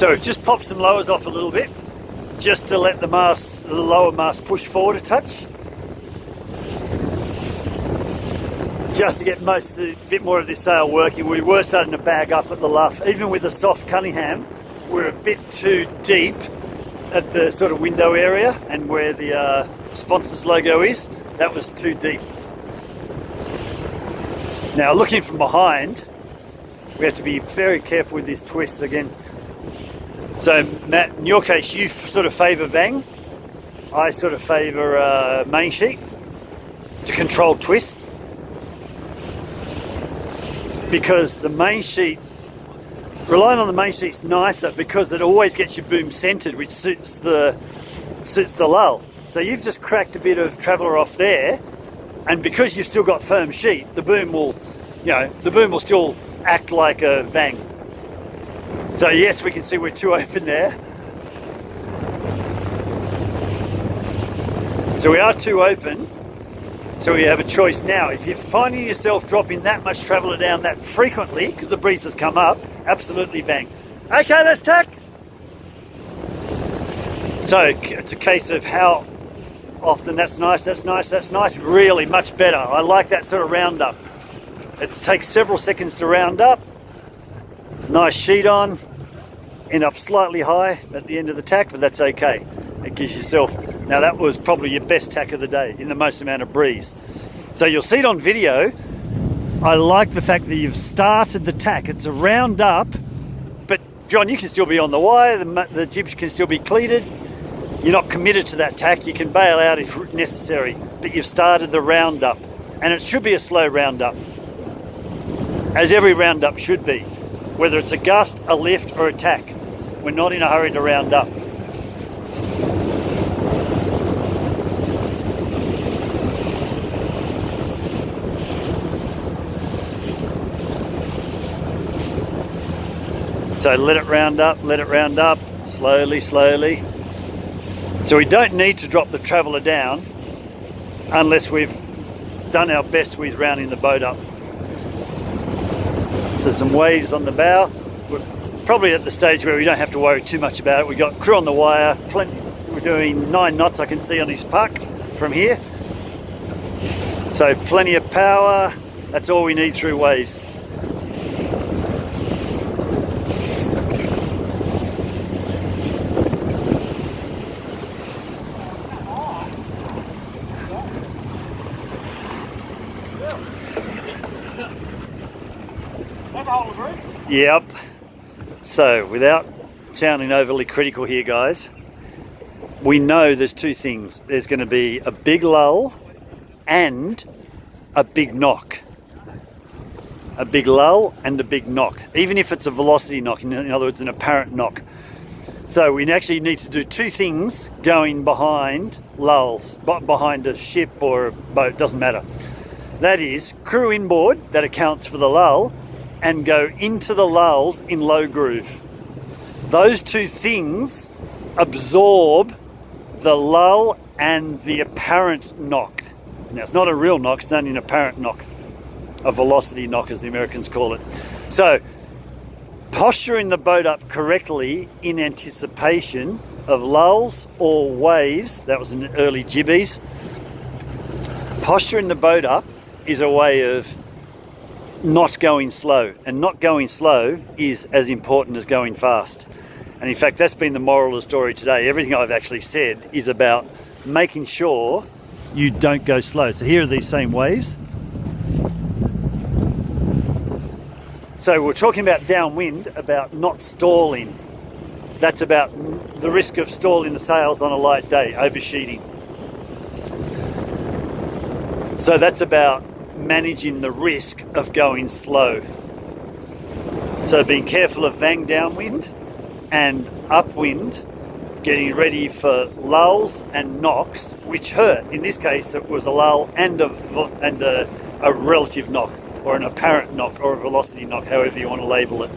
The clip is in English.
So we've just popped some lowers off a little bit, just to let the lower mast push forward a touch. Just to get a bit more of this sail working. We were starting to bag up at the luff. Even with the soft Cunningham, we're a bit too deep at the sort of window area, and where the sponsor's logo is, that was too deep. Now looking from behind, we have to be very careful with this twist again. So Matt, in your case, you sort of favour Vang. I sort of favour main sheet to control twist, because the main sheet, relying on the main sheet's nicer because it always gets your boom centred, which suits the lull. So you've just cracked a bit of traveller off there, and because you've still got firm sheet, the boom will, still act like a Vang. So yes, we can see we're too open there. So we are too open. So we have a choice now. If you're finding yourself dropping that much traveller down that frequently, because the breeze has come up, absolutely Vang. Okay, let's tack. So it's a case of how often. That's nice, that's nice, that's nice. Really much better. I like that sort of round up. It takes several seconds to round up. Nice sheet on. End up slightly high at the end of the tack, but that's okay. It gives yourself, now that was probably your best tack of the day in the most amount of breeze. So you'll see it on video. I like the fact that you've started the tack. It's a round up, but John, you can still be on the wire, the jibs can still be cleated. You're not committed to that tack. You can bail out if necessary, but you've started the round up, and it should be a slow round up, as every round up should be, whether it's a gust, a lift, or a tack. We're not in a hurry to round up. So let it round up, slowly, slowly. So we don't need to drop the traveller down unless we've done our best with rounding the boat up. So some waves on the bow. We're probably at the stage where we don't have to worry too much about it. We've got crew on the wire, we're doing 9 knots I can see on his puck from here. So plenty of power, that's all we need through waves. Yep. So without sounding overly critical here, guys, we know there's two things. There's going to be a big lull and a big knock. A big lull and a big knock, even if it's a velocity knock, in other words, an apparent knock. So we actually need to do two things going behind lulls, behind a ship or a boat, doesn't matter. That is, crew inboard, that accounts for the lull, and go into the lulls in low groove. Those two things absorb the lull and the apparent knock. Now it's not a real knock, it's only an apparent knock, a velocity knock as the Americans call it. So posturing the boat up correctly in anticipation of lulls or waves, that was an early jibbies. Posturing the boat up is a way of not going slow, and not going slow is as important as going fast. And in fact, that's been the moral of the story today. Everything I've actually said is about making sure you don't go slow. So here are these same waves. So we're talking about downwind, about not stalling. That's about the risk of stalling the sails on a light day, oversheeting. So that's about managing the risk of going slow. So being careful of Vang downwind and upwind, getting ready for lulls and knocks, which hurt. In this case, it was a lull and a relative knock, or an apparent knock, or a velocity knock, however you want to label it.